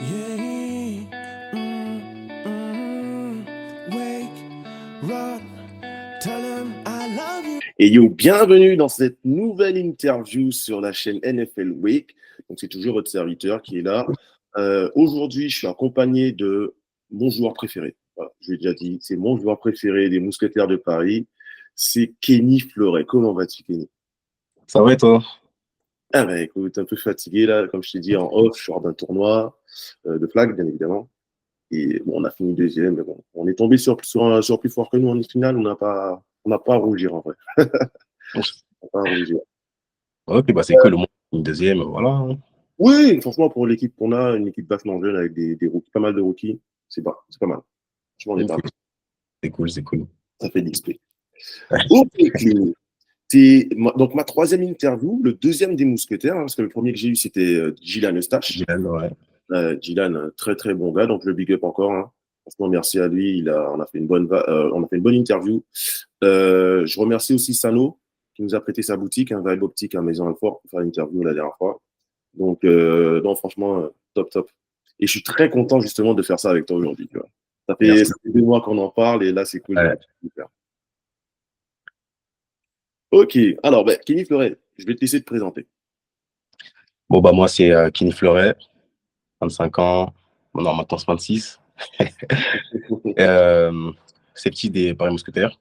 Yeah. Wake, run, tell him I love you. Et yo, bienvenue dans cette nouvelle interview sur la chaîne NFL Week. Donc, c'est toujours votre serviteur qui est là. Aujourd'hui, je suis accompagné de mon joueur préféré. Voilà, je l'ai déjà dit, c'est mon joueur préféré des Mousquetaires de Paris. C'est Kenny Fleuret. Comment vas-tu, Kenny? Ça va et toi? Ah bah écoute, un peu fatigué là, comme je t'ai dit en off, je sors d'un tournoi de flag, bien évidemment. Et bon, on a fini deuxième, mais bon, on est tombé sur plus fort que nous en finale. On n'a pas à rougir en vrai. Ouais, On n'a pas à rougir. ok, bah c'est cool, au moins une deuxième, voilà. Oui, franchement, pour l'équipe qu'on a, une équipe vachement jeune avec des rookies, pas mal de rookies, c'est pas mal. Franchement, on est pas Ok, mal. c'est cool, c'est cool. Ça fait d'XP. Ok, Clémy. Donc, ma troisième interview, le deuxième des mousquetaires, hein, parce que le premier que j'ai eu, c'était Gilles Eustache. Gilles, ouais. Gilles, un très très bon gars, donc le big up encore. Hein. Franchement, merci à lui. On a fait on a fait une bonne interview. Je remercie aussi Sano, qui nous a prêté sa boutique, un Vibe Optique à Maison Alfort, pour faire l'interview la dernière fois. Donc, non, franchement, top, top. Et je suis très content justement de faire ça avec toi aujourd'hui. Tu vois. Merci. Ça fait 2 mois qu'on en parle et là, c'est cool Ouais. de le faire. Ok, alors, ben, Kenny Fleuret, je vais te laisser te présenter. Bon, bah moi, c'est Kenny Fleuret, 25 ans, bon, non, maintenant c'est 26. euh, c'est petit des Paris Mousquetaires.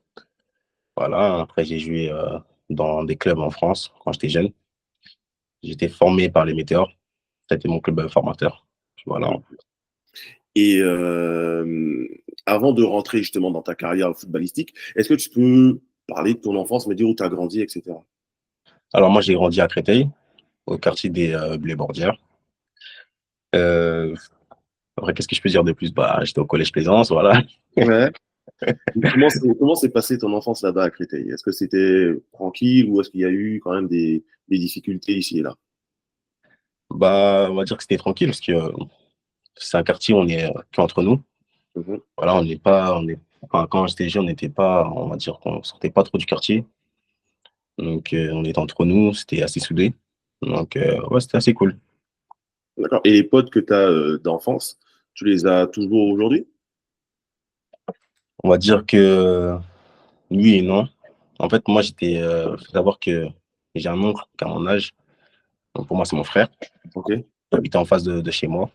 Voilà, après j'ai joué dans des clubs en France quand j'étais jeune. J'étais formé par les Météores, c'était mon club formateur. Voilà. Et avant de rentrer justement dans ta carrière footballistique, est-ce que tu peux parler de ton enfance, me dire où tu as grandi, etc. Alors moi, j'ai grandi à Créteil, au quartier des Blés-Bordières. Euh, Après, qu'est-ce que je peux dire de plus? Bah, j'étais au collège Plaisance, voilà. Ouais. Comment s'est passé ton enfance là-bas à Créteil? Est-ce que c'était tranquille ou est-ce qu'il y a eu quand même des difficultés ici et là? Bah, on va dire que c'était tranquille parce que c'est un quartier où on est qu'entre nous. Mhm. Voilà, on n'est pas, on est, enfin, quand j'étais jeune, on n'était pas, on va dire qu'on sortait pas trop du quartier. Donc, on était entre nous, c'était assez soudé. Donc, ouais, c'était assez cool. D'accord. Et les potes que tu as d'enfance, tu les as toujours aujourd'hui? On va dire que oui et non. En fait, moi, faut savoir que j'ai un oncle qui a mon âge. Donc, pour moi, c'est mon frère. Ok. Il habitait en face de chez moi.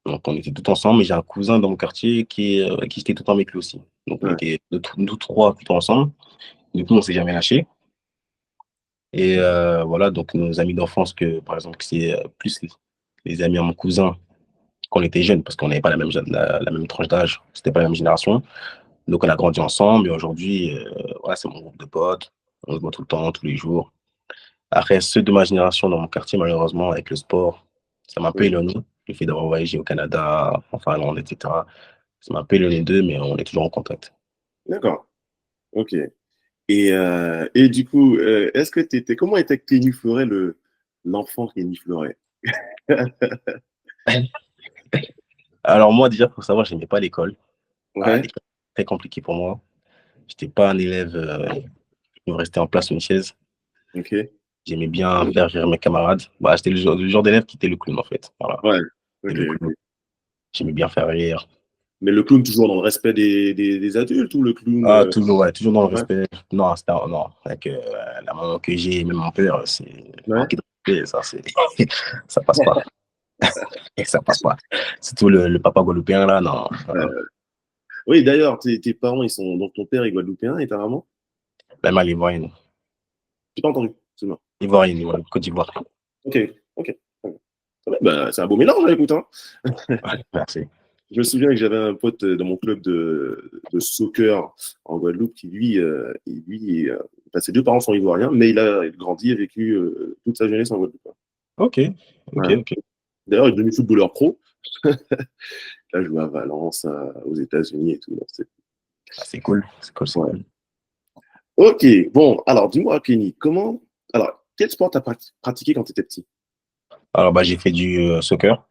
Donc, on était tout ensemble. Et j'ai un cousin dans mon quartier qui était tout le temps avec lui aussi. Donc, on Ouais. était nous trois tout ensemble. Du coup, on s'est jamais lâchés. Et voilà, donc nos amis d'enfance, par exemple, c'est plus les amis à mon cousin quand on était jeunes, parce qu'on n'avait pas la même tranche d'âge, c'était pas la même génération. Donc on a grandi ensemble et aujourd'hui, voilà, c'est mon groupe de potes. On se voit tout le temps, tous les jours. Après, ceux de ma génération dans mon quartier, malheureusement, avec le sport, ça m'a un peu Mhm. éloigné. Le fait d'avoir voyagé au Canada, en Finlande, etc. Ça m'a un peu éloigné d'eux, mais on est toujours en contact. D'accord. Ok. Et du coup, comment était Kenny Fleuret, l'enfant Kenny Fleuret? Alors moi, déjà, pour savoir, j'aimais pas l'école. Ah, Ouais. l'école, très compliqué pour moi. J'étais pas un élève qui me restait en place sur une chaise. Ok. J'aimais bien faire rire mes camarades. Bah, j'étais le genre d'élève qui était le clown, en fait. Voilà, Ouais. Ok. c'était le clown. Ok. J'aimais bien faire rire. Mais le clown toujours dans le respect des adultes ou le clown Ah, toujours, ouais, toujours dans le ouais. respect. Non, non, avec la maman que j'ai, même mon père, c'est Ouais. manquer de respect, ça, ça passe pas. Ça passe pas. Surtout le papa guadeloupéen, là, non. Oui, d'ailleurs, tes parents, ils sont. Donc ton père est guadeloupéen et ta maman? Même à l'Ivoirienne. J'ai pas entendu. C'est bon. Ivoirienne, voilà, Côte d'Ivoire. Ok. Ok. Ouais, bah, c'est un beau mélange, hein, écoute. Hein. Ouais, merci. Je me souviens que j'avais un pote dans mon club de soccer en Guadeloupe qui, enfin, ses deux parents sont ivoiriens, mais il a grandi et vécu toute sa jeunesse en Guadeloupe. Ok, ok, Ouais. ok. D'ailleurs, il est devenu footballeur pro. Il a joué à Valence, aux États-Unis et tout. Donc, Ah, c'est cool, c'est cool, c'est ouais. cool. Ok, bon, alors dis-moi, Kenny, alors, quel sport t'as pratiqué quand tu étais petit? Alors, bah, j'ai fait du soccer.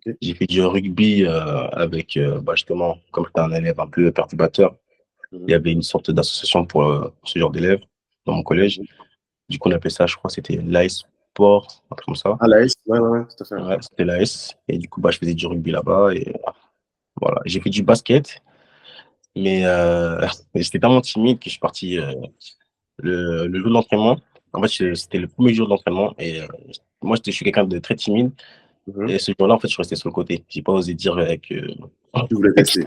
Ok. J'ai fait du rugby avec, bah, justement, comme j'étais un élève un peu perturbateur, il y Mhm. avait une sorte d'association pour ce genre d'élèves dans mon collège. Du coup, on appelait ça, je crois, c'était l'AS sport, un truc comme ça. Ah, la S, ouais, tout à fait. Ouais, c'était l'AS. Et du coup, bah, je faisais du rugby là-bas. Et voilà. J'ai fait du basket, mais j'étais tellement timide que je suis parti le jour de l'entraînement. En fait, c'était le premier jour d'entraînement. Et moi, je suis quelqu'un de très timide. Mhm. Et ce jour-là, en fait, je suis resté sur le côté. J'ai pas osé dire Tu voulais tester.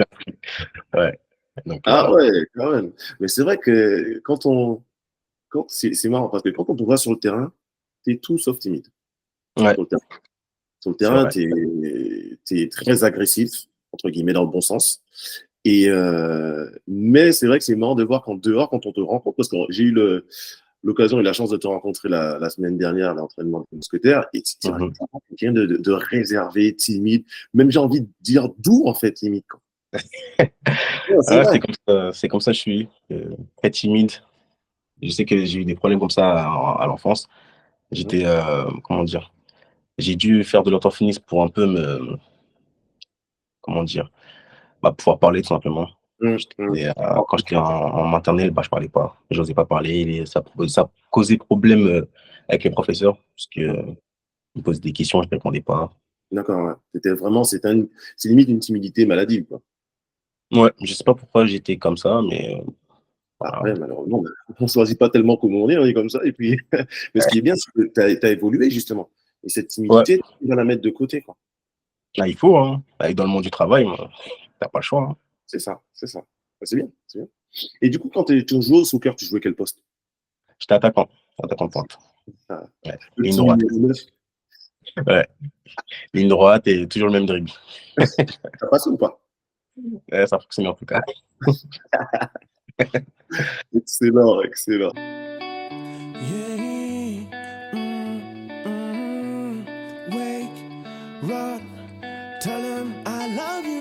ouais. Donc, Ah ouais, quand même. Mais c'est vrai que c'est marrant parce que quand on te voit sur le terrain, t'es tout sauf timide. ouais, Sur le terrain, sur le c'est terrain, vrai. t'es très agressif, entre guillemets, dans le bon sens. Mais c'est vrai que c'est marrant de voir qu'en dehors, quand on te rencontre, parce que j'ai eu l'occasion et la chance de te rencontrer la semaine dernière à l'entraînement de mousquetaire, et tu es Mhm. quelqu'un de réservé, timide, même j'ai envie de dire doux, en fait, limite. Ouais, c'est Ah, vrai. c'est comme ça que je suis, très timide. Je sais que j'ai eu des problèmes comme ça à l'enfance. Mhm. J'étais, comment dire, j'ai dû faire de l'orthophonisme pour un peu comment dire, bah, pouvoir parler tout simplement. Mhm. Quand j'étais en maternelle, bah, je parlais pas. J'osais pas parler. Ça causait problème avec les professeurs parce que ils me posaient des questions, je ne répondais pas. D'accord, ouais. C'est limite une timidité maladive, quoi. Ouais, je sais pas pourquoi j'étais comme ça, mais voilà. Après, malheureusement, on ne choisit pas tellement comment on est comme ça. Et puis, mais ce qui est bien, c'est que tu as évolué, justement. Et cette Ouais, timidité, tu vas la mettre de côté, quoi. là, il faut, hein. Bah, dans le monde du travail, t'as pas le choix, hein. C'est ça, c'est ça. Bah, c'est bien, c'est bien. Et du coup, quand tu jouais au soccer, tu jouais quel poste? J'étais attaquant de pointe. Ah, Ouais. le Ligne petit droite. numéro 9, Ouais. Ligne droite et toujours le même dribble. ça passe ou pas? Ouais, ça fonctionne en tout cas. Excellent, excellent. Yeah. Wake, run, tell him I love you.